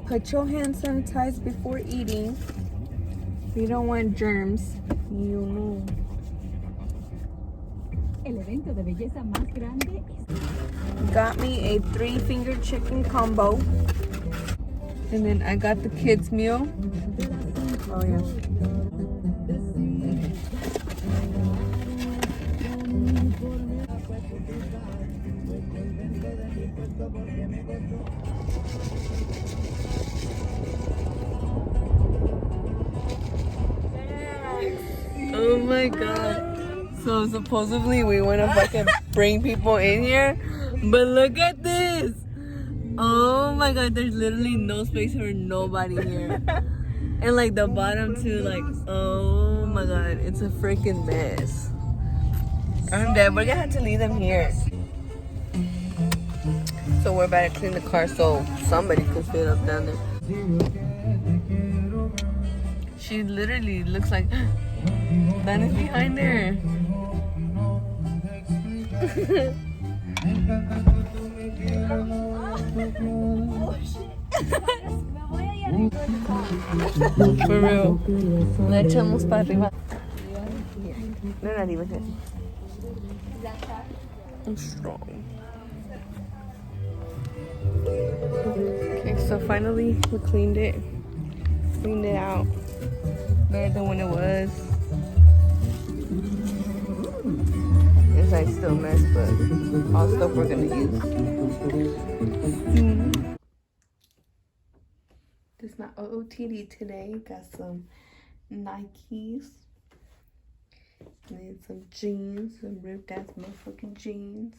Put your hand sanitized before eating. We don't want germs. You know. Got me a 3-finger chicken combo. And then I got the kids meal. Oh yeah. Oh my god. So supposedly we want to fucking bring people in here, but look at this. Oh my god, there's literally no space for nobody here. And like the bottom too, like, oh my god, it's a freaking mess. I'm dead. We're gonna have to leave them here. So we're about to clean the car so somebody can fit up down there. She literally looks like Dan is behind her. For real. Le echamos para arriba. No, not even here. I'm strong. Okay, so finally we cleaned it. Cleaned it out. Better than when it was. Inside still a mess, but all stuff we're gonna use. This is my OOTD today. Got some Nikes. And then some jeans, some ripped ass motherfucking jeans.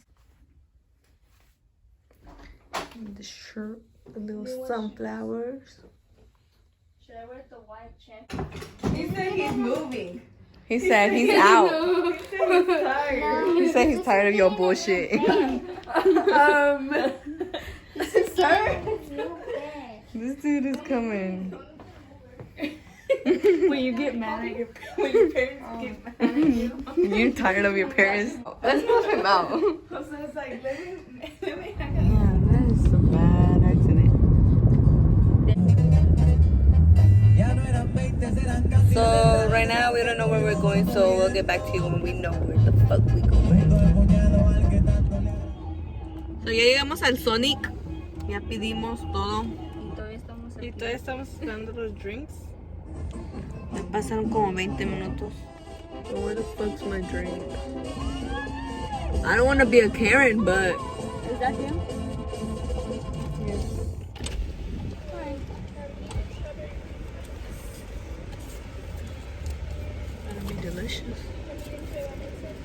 And the shirt, the little sunflowers. Should I wear the white check? He said he's moving. He said he's out. He said he's tired. He said he's tired of your bullshit. Sir? This dude is coming. When you get mad at your parents get mad at you. You're tired of your parents. Let's move him out. So it's like, let me hang out. Yeah, that is a bad accident. So right now we don't know where we're going, so we'll get back to you when we know where the fuck we going. So ya llegamos al Sonic. Ya pedimos todo. Y todavía estamos esperando los drinks. Ya pasaron como 20 minutos. So where the fuck's my drink? I don't want to be a Karen, but... Is that him? Yes. That'll be delicious.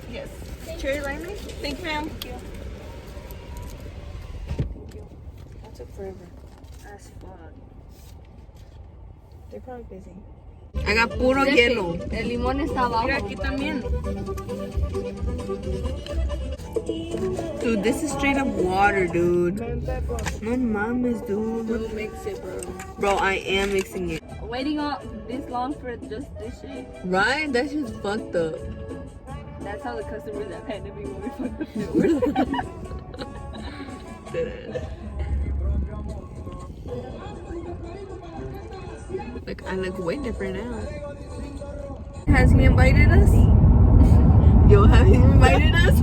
Yes. Cherry limeade? Thank you, ma'am. Thank you. That took forever. As fuck. They're probably busy. I got puro hielo. El limón está abajo. Mira, aquí también. Dude, this is straight up water, dude. No mames, dude. Don't mix it, bro. Bro, I am mixing it. Waiting on this long for just this shit. Right? That shit's fucked up. That's how the customers have had to be when we fucked up the Deadass. Like, I look way different now. Has he invited us? Yo, have he invited us?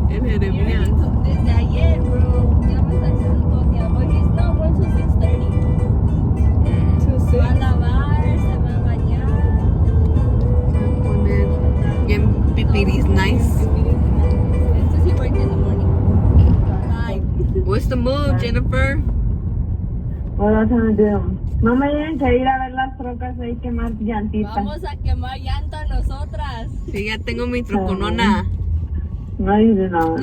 El Jeremías. Desde ayer, bro. Ya me está diciendo todo el tiempo. He's not going till 6:30. Va a lavar, se va a bañar. Se va a poner bien pipiris nice. Entonces he worked in the morning. Bye. What's the move, Jennifer? What are you trying to do? No me dejen que ir a ver las trocas ahí quemar llantitas. Vamos a quemar llanta nosotras. Sí, ya tengo mi troconona. No, you do not.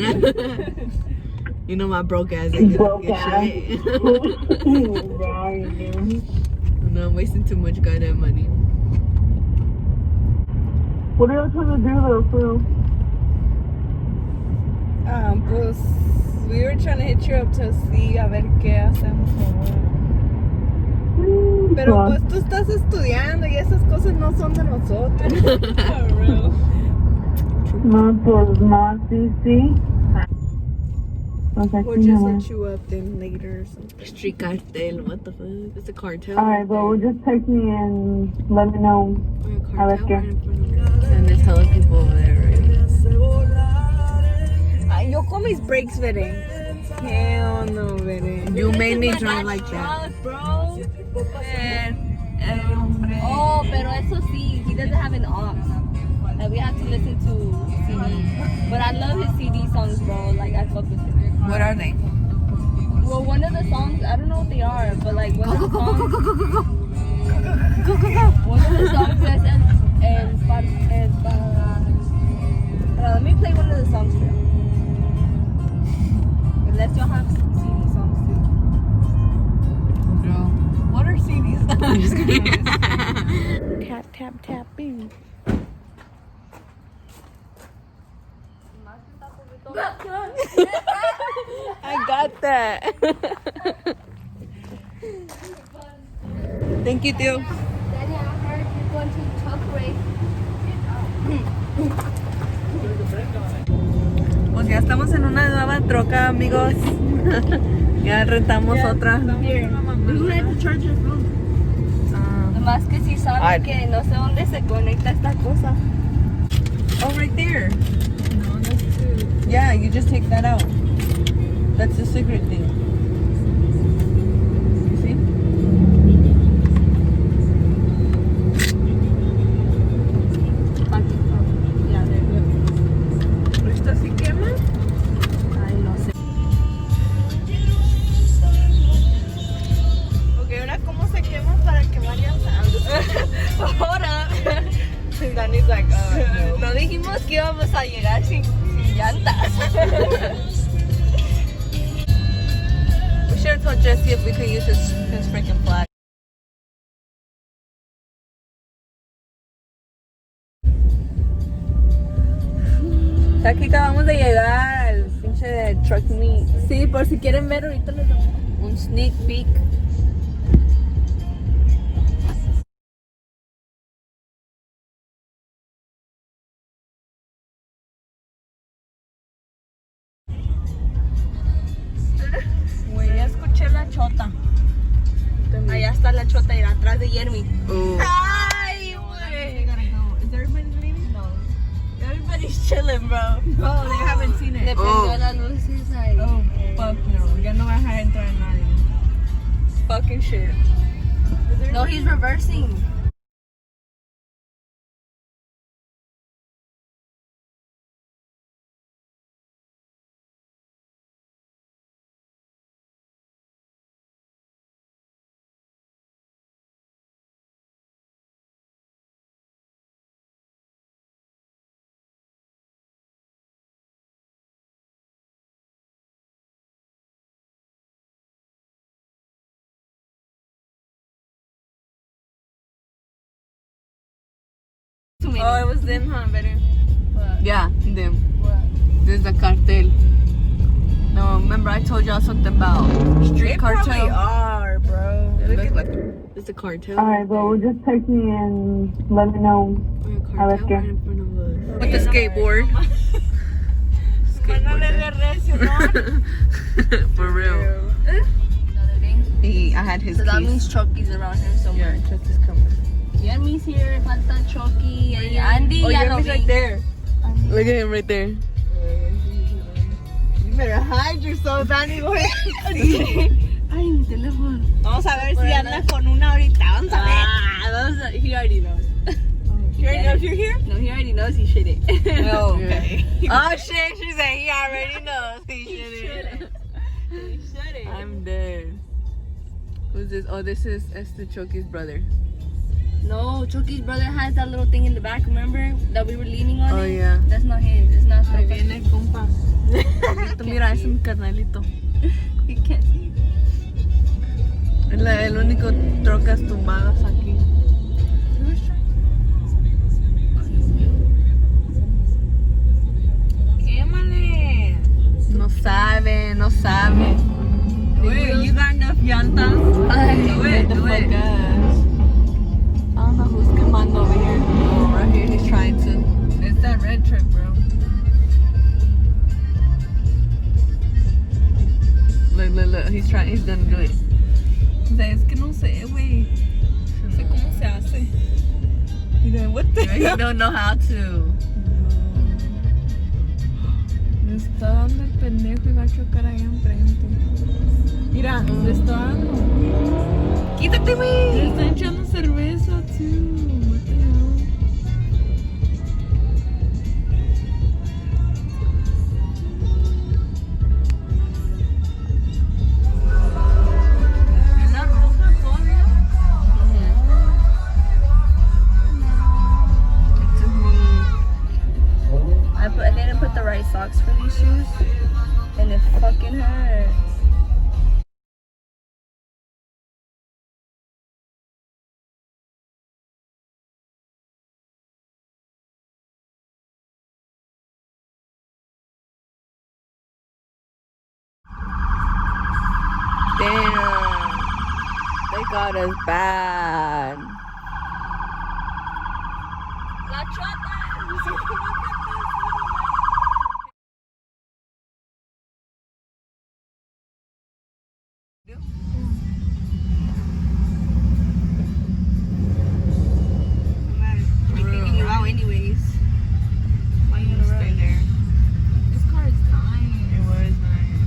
You know my broke ass ain't gonna Broke get ass. shit. Yeah, you do. No, I'm wasting too much goddamn money. What are you trying to do though, Phil? Pues, we were trying to hit you up to see a ver qué hacemos ahora. Pero pues tú estás estudiando y esas cosas no son de nosotros. No, pues no, sí, sí. Pues Or aquí just nomás. hit you up then later or something. Street cartel, what the fuck? It's a cartel. Alright, well, just text me and let me know. Or a A ver cartel qué. right in front of us. And there's hella people over there already. Yo con mis brakes, Vere. Hell no, Vere. You made me drive like that. Bro. Oh, pero eso sí, he doesn't have an aux. Like, we have to listen to CDs. But I love his CD songs, bro. Like, I fuck with it. what are they? Well, one of the songs, I don't know what they are, but like one of the songs. One of the songs says let me play one of the songs for you. Unless y'all have CD songs too. Bro, what are CDs? I'm just kidding. Tap, tap, tapping. I got that. Thank you, Theo. Daddy, I heard you're going to truck race. Pues ya estamos en una nueva troca, amigos. Ya rentamos otra. Here. You had to charge your phone. Nomás que si saben que no sé dónde se conecta esta cosa. Oh, right there. No, that's too. Yeah, you just take that out. That's the secret thing. You see? Yeah, there you go. ¿Esto sí quema? Ay, no sé. Ok, ahora cómo se quema para quemar llantas. Ahora. Danny's like, no. No dijimos que íbamos a llegar sin llantas. We should have told Jesse if we could use his freaking flag. Aquí acabamos de llegar al pinche de truck meet. Sí, por si quieren ver, ahorita les damos Un sneak peek. Güey, ya escuché la chota. Allá está la chota y atrás de Jeremy. Ay, They gotta go. Is everybody leaving? No. Everybody's chilling, bro. Oh, they haven't seen it. Le prendió las luces ahí. Oh, fuck no. Ya no va a dejar entrar a nadie. fucking shit. No, he's reversing. Oh, it was them, huh? Better. What? Yeah, them. What? This is the cartel. No, remember I told y'all something about street cartel? are, bro. It looks like it's a cartel. Alright, well, just text me and let me know. We're a A ver cartel qué. right in front of us. With the skateboard. For real. Another thing. I had his So that keys. means Chucky's around here somewhere. Yeah, Chuck is coming. Jeremy's here, falta Chucky, y Andy Oh, ya lo Jeremy's vi. right there. Andy. Look at him right there. You better hide yourself, Danny, boy. Ay, mi teléfono. Vamos a ver si anda con una ahorita. Vamos a ver. Ah, vamos a, he already knows. You already know if you're here? No, he already knows he shit it. Oh, okay. Oh shit, she said he already knows. He shouldn't. He shouldn't. I'm dead. Who's this? Oh, this is Esther Choki's brother. No, Chucky's brother has that little thing in the back, remember? That we were leaning on Oh, it? yeah. That's not his. It's not Ahí so viene el compa. Carnalito, mira, ese es mi carnalito. He can't see. Es el único trocas tumbadas aquí. Quémale. No sabe, no sabe. Wait, you got enough llantas? Ay, What the fuck is? I don't know who's quemando over here. Oh, right here, he's trying to. It's that red truck, bro. look. He's gonna do it. O sea, es que no sé, güey. No sé cómo se hace. Mira, what the hell? You don't know how to. Le está dando el pendejo y va a chocar allá enfrente. Mira, le está dando. Quítate, güey. Le está echando cerveza, too. What the hell? I didn't put the right socks for these shoes, and it fucking hurts. Damn. They got us bad. La chota. Kicking you out anyways. Why you gonna stay there? This car is nice. It was nice.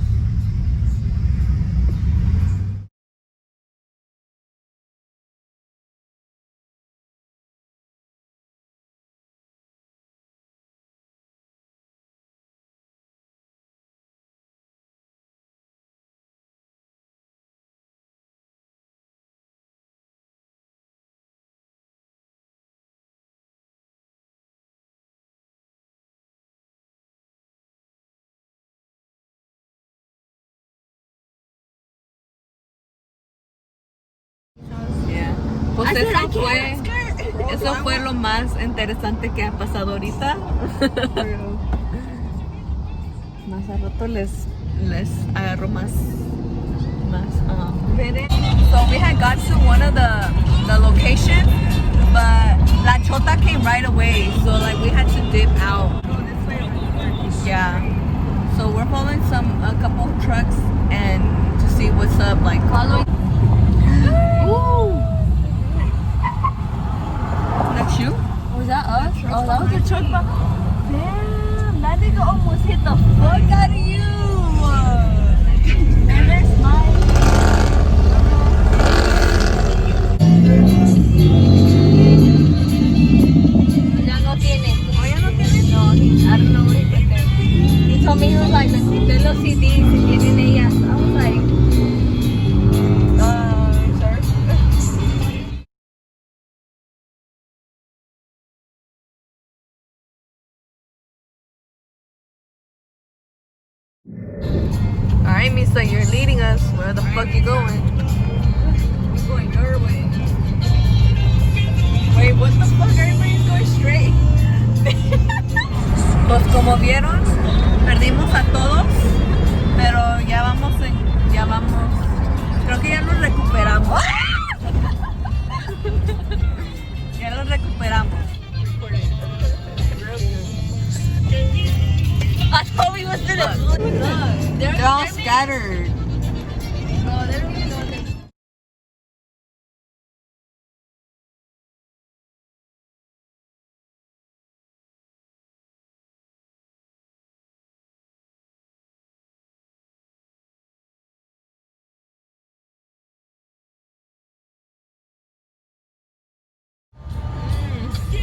Yeah. Pues eso fue lo más interesante que ha pasado ahorita. Más a rato les agarro más. So we had got to one of the locations, but La Chota came right away, so like we had to dip out. Yeah. So we're following a couple trucks and to see what's up, like following. Ooh. That's you? Was that us? Oh, that was the truck. Damn, that nigga almost hit the fuck out of you. And there's mine. Ya no tiene. Oh, ya no tienes? No, I don't know what he put there. He told me he was like, de los CDs que tienen ellas. I was like, sir. Alright, Misa, you're leading us. Where the fuck you going? We're going your way. Wait, what the fuck? Everybody's going straight. Pues como vieron, perdimos a todos, pero ya vamos, creo que ya nos recuperamos. Ya los recuperamos. I thought we was gonna. They're all scattered. No, they don't even know what they're.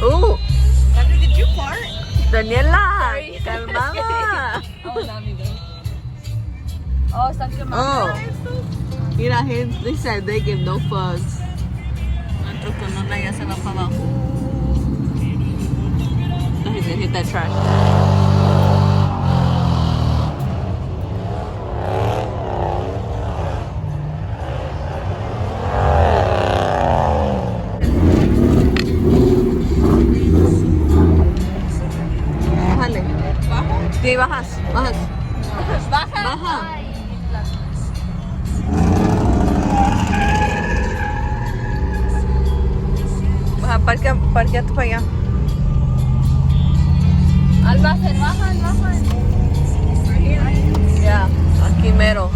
Ooh, Did you fart? Daniela, Sorry. calmada. Oh, not me though. Oh, están quemando. Oh. Mira, they said they give no fucks. Nuestro colona ya se va para abajo. No, he's gonna hit that trash. Bájale. Sí, bajas. Baja. Ay, Baja, parqueate para allá. Albacer, bajan. Ya, aquí mero.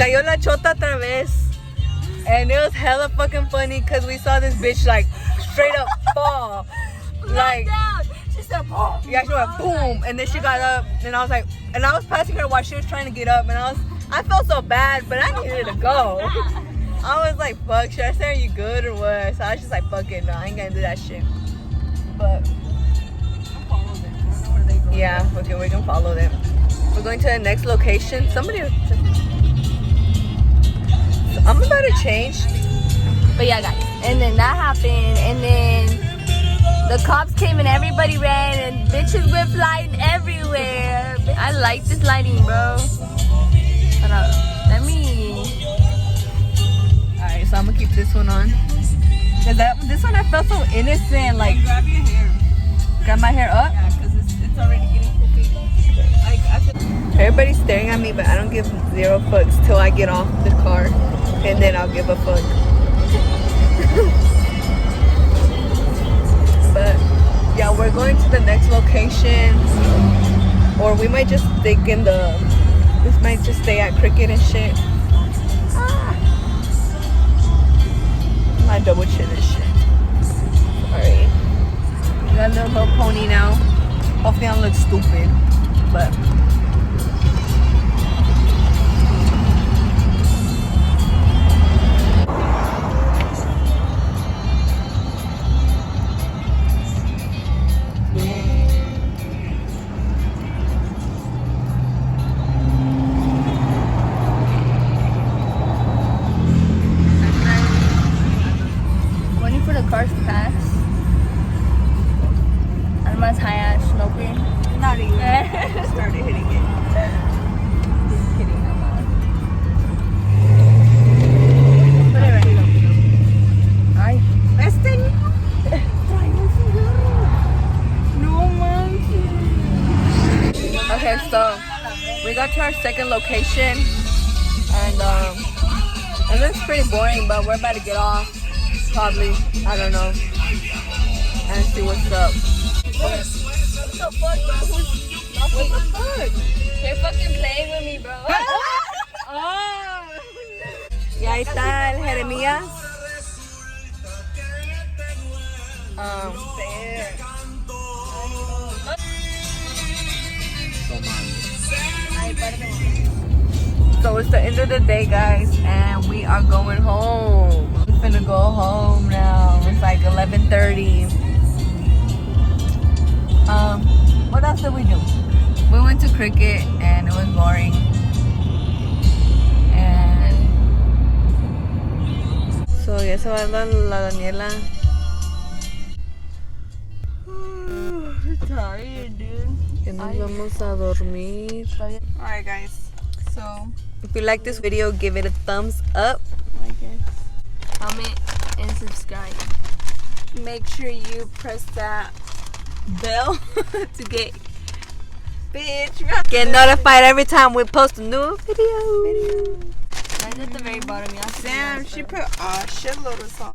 cayó la chota otra vez. And it was hella fucking funny because we saw this bitch like straight up fall. Like, she said, boom. yeah, she went boom. And then she got up and I was like, and I was passing her while she was trying to get up. And I felt so bad, but I needed to go. I was like, fuck, should I say, are you good or what? So I was just like, fuck it, no, I ain't gonna do that shit. But yeah, okay, we're gonna follow them. We're going to the next location. Somebody, so I'm about to change. But yeah, guys, and then that happened, and then the cops came and everybody ran, and bitches went flying everywhere. I like this lighting, bro. Hold on, let me. Alright, so I'm gonna keep this one on. Cause this one I felt so innocent, like. And grab your hair. Grab my hair up? Yeah, cause it's already getting crooked. Everybody's staring at me, but I don't give 0 fucks till I get off the car, and then I'll give a fuck. But yeah, we're going to the next location, or we might just stick in the. This might just stay at Cricket and shit. My double chin and shit. Sorry. We got a little pony now. Hopefully I don't look stupid, but. Waiting for the cars to pass. Alma's high ass smoker. Not even. Started hitting it. Just kidding, Alma. Put it right here. Ay. Este no manches. Okay, so we got to our second location, and it looks pretty boring, but we're about to get off. Probably, I don't know, and see what's up. What the fuck, bro? What the fuck? They're fucking playing with me, bro. Y ahí está el Jeremías. So it's the end of the day, guys, and we are going home. We're finna go home now. It's like 11:30. What else did we do? We went to Cricket and it was boring. And so ya se va la Daniela. Tired, dude. Que nos vamos a dormir. Alright, guys. So if you like this video, give it a thumbs up. Like it, comment, and subscribe. Make sure you press that bell to get notified every time we post a new video. Mine's at the very bottom, y'all. Damn, she put a shitload of salt.